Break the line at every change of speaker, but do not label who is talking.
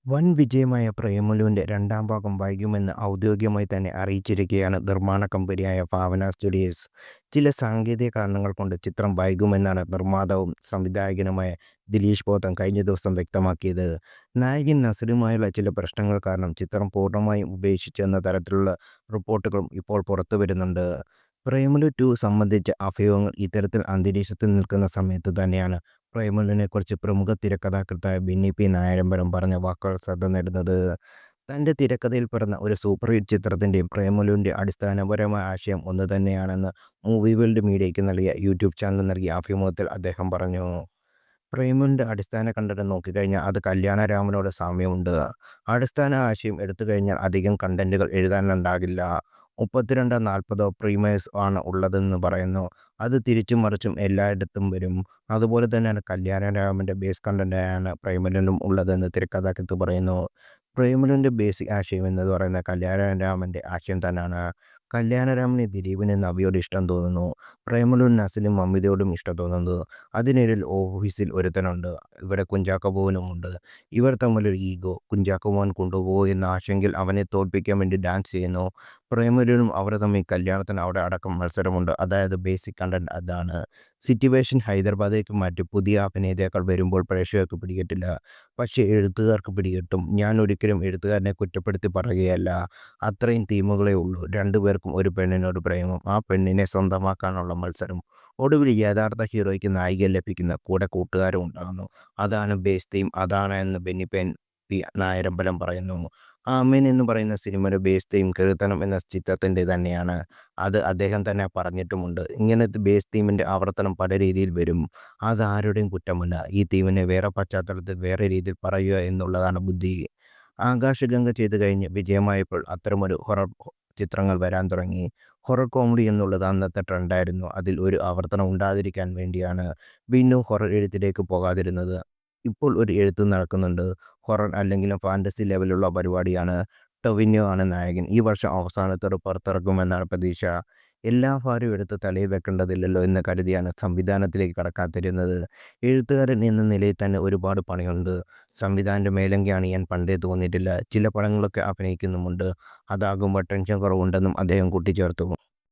വൻ വിജയമായ പ്രേമലുവിന്റെ രണ്ടാം ഭാഗം വൈകുമെന്ന് ഔദ്യോഗികമായി തന്നെ അറിയിച്ചിരിക്കുകയാണ് നിർമ്മാണ കമ്പനിയായ ഭാവന സ്റ്റുഡിയോസ്. ചില സാങ്കേതിക കാരണങ്ങൾ കൊണ്ട് ചിത്രം വൈകുമെന്നാണ് നിർമ്മാതാവും സംവിധായകനുമായ ദിലീഷ് പോത്തൻ കഴിഞ്ഞ ദിവസം വ്യക്തമാക്കിയത്. നായകൻ നസറുമായുള്ള ചില പ്രശ്നങ്ങൾ കാരണം ചിത്രം പൂർണ്ണമായും ഉപേക്ഷിച്ചെന്ന തരത്തിലുള്ള റിപ്പോർട്ടുകളും ഇപ്പോൾ പുറത്തുവരുന്നുണ്ട്. പ്രേമലു 2 സംബന്ധിച്ച അഭ്യൂഹങ്ങൾ ഇത്തരത്തിൽ അന്തരീക്ഷത്തിൽ നിൽക്കുന്ന സമയത്ത് തന്നെയാണ് പ്രേമലുവിനെക്കുറിച്ച് പ്രമുഖ തിരക്കഥാകൃത്തായ ബെന്നി പി നായരമ്പലം പറഞ്ഞ വാക്കുകൾ ശ്രദ്ധ നേടുന്നത്. തൻ്റെ തിരക്കഥയിൽ പിറന്ന ഒരു സൂപ്പർ ഹിറ്റ് ചിത്രത്തിൻ്റെയും പ്രേമലുവിൻ്റെ അടിസ്ഥാനപരമായ ആശയം ഒന്നുതന്നെയാണെന്ന് മൂവി വേൾഡ് മീഡിയയ്ക്ക് നൽകിയ യൂട്യൂബ് ചാനൽ നൽകിയ അഭിമുഖത്തിൽ അദ്ദേഹം പറഞ്ഞു. പ്രേമലിൻ്റെ അടിസ്ഥാന കണ്ടന്റ് നോക്കിക്കഴിഞ്ഞാൽ അത് കല്യാണരാമനോട് സാമ്യമുണ്ട്. അടിസ്ഥാന ആശയം എടുത്തുകഴിഞ്ഞാൽ അധികം കണ്ടന്റുകൾ എഴുതാനുണ്ടാകില്ല. 32-40 പ്രീമിയേഴ്സ് ആണ് ഉള്ളതെന്ന് പറയുന്നു. അത് തിരിച്ചും മറിച്ചും എല്ലായിടത്തും വരും. അതുപോലെ തന്നെയാണ് കല്യാണരാമൻ്റെ ബേസ് കണ്ടന്റായാണ് പ്രേമലിനും ഉള്ളതെന്ന് തിരക്കഥാകൃത്ത് പറയുന്നു. പ്രേമലുവിൻ്റെ ബേസിക് ആശയം എന്ന് പറയുന്നത് കല്യാണരാമൻ്റെ ആശയം തന്നെയാണ്. കല്യാണരാമന് ദിലീപിനെ നവിയോട് ഇഷ്ടം തോന്നുന്നു. പ്രേമലുവിന് നസലിനും മമിതയോടും ഇഷ്ടം തോന്നുന്നു. അതിനിടയിൽ ഓഫീസിൽ ഒരുത്തനുണ്ട്. ഇവിടെ കുഞ്ചാക്കോ ബോബനുമുണ്ട്. ഇവർ തമ്മിലൊരു ഈഗോ. കുഞ്ചാക്കോ ബോബൻ കൊണ്ടുപോകുമോ എന്ന ആശങ്കയിൽ അവനെ തോൽപ്പിക്കാൻ വേണ്ടി ഡാൻസ് ചെയ്യുന്നു. പ്രേമലുവിനും അവർ തമ്മിൽ കല്യാണത്തിന് അവിടെ അടക്കം മത്സരമുണ്ട്. അതായത് ബേസിക് കണ്ടന്റ് അതാണ്. സിറ്റുവേഷൻ ഹൈദരാബാദിലേക്ക് മാറ്റി പുതിയ അഭിനേതാക്കൾ വരുമ്പോൾ പ്രേക്ഷകർക്ക് പിടികിട്ടില്ല. പക്ഷേ എഴുത്തുകാർക്ക് പിടികിട്ടും. ഞാൻ ഒരിക്കലും എഴുത്തുകാരനെ കുറ്റപ്പെടുത്തി പറയുകയല്ല. അത്രയും തീമുകളേ ഉള്ളൂ. രണ്ടുപേർക്കും ഒരു പെണ്ണിനോട് പ്രേമം. ആ പെണ്ണിനെ സ്വന്തമാക്കാനുള്ള മത്സരം. ഒടുവിൽ യഥാർത്ഥ ഹീറോയ്ക്ക് നായിക ലഭിക്കുന്ന കൂടെ കൂട്ടുകാരും ഉണ്ടാകുന്നു. അതാണ് ബേസ് തീം. അതാണ് എന്ന് ബെന്നി പി നായരമ്പലം പറയുന്നു. ആമേൻ എന്ന് പറയുന്ന സിനിമയുടെ ബേസ് തീം കീർത്തനം എന്ന ചിത്രത്തിൻ്റെ തന്നെയാണ്. അത് അദ്ദേഹം തന്നെ പറഞ്ഞിട്ടുമുണ്ട്. ഇങ്ങനത്തെ ബേസ് തീമിൻ്റെ ആവർത്തനം പല രീതിയിൽ വരും. അതാരുടെയും കുറ്റമല്ല. ഈ തീമിനെ വേറെ പശ്ചാത്തലത്തിൽ വേറെ രീതിയിൽ പറയുക എന്നുള്ളതാണ് ബുദ്ധി. ആകാശഗംഗ ചെയ്തു കഴിഞ്ഞ് വിജയമായപ്പോൾ അത്തരമൊരു ഹൊറർ ചിത്രങ്ങൾ വരാൻ തുടങ്ങി. ഹൊറർ കോമഡി എന്നുള്ളത് അന്നത്തെ ട്രെൻഡായിരുന്നു. അതിൽ ഒരു ആവർത്തനം ഉണ്ടാതിരിക്കാൻ വേണ്ടിയാണ് വീണ്ടും ഹൊറർ എഴുത്തിലേക്ക് പോകാതിരുന്നത്. ഇപ്പോൾ ഒരു എഴുത്ത് നടക്കുന്നുണ്ട്. ഹൊറർ അല്ലെങ്കിലും ഫാൻ്റസി ലെവലുള്ള പരിപാടിയാണ്. ടൊവിനോ ആണ് നായകൻ. ഈ വർഷം അവസാനത്തോടെ പുറത്തിറക്കുമെന്നാണ് പ്രതീക്ഷ. എല്ലാ ഭാരവും എടുത്ത് തലയിൽ വെക്കേണ്ടതില്ലല്ലോ എന്ന് കരുതിയാണ് സംവിധാനത്തിലേക്ക് കടക്കാതിരുന്നത്. എഴുത്തുകാരൻ എന്ന നിലയിൽ തന്നെ ഒരുപാട് പണിയുണ്ട്. സംവിധാനൻ്റെ മേലങ്കി അണിയാൻ പണ്ടേ തോന്നിയിട്ടില്ല. ചില പടങ്ങളൊക്കെ അഭിനയിക്കുന്നുമുണ്ട്. അതാകുമ്പോൾ ടെൻഷൻ കുറവുണ്ടെന്നും അദ്ദേഹം കൂട്ടിച്ചേർത്തു.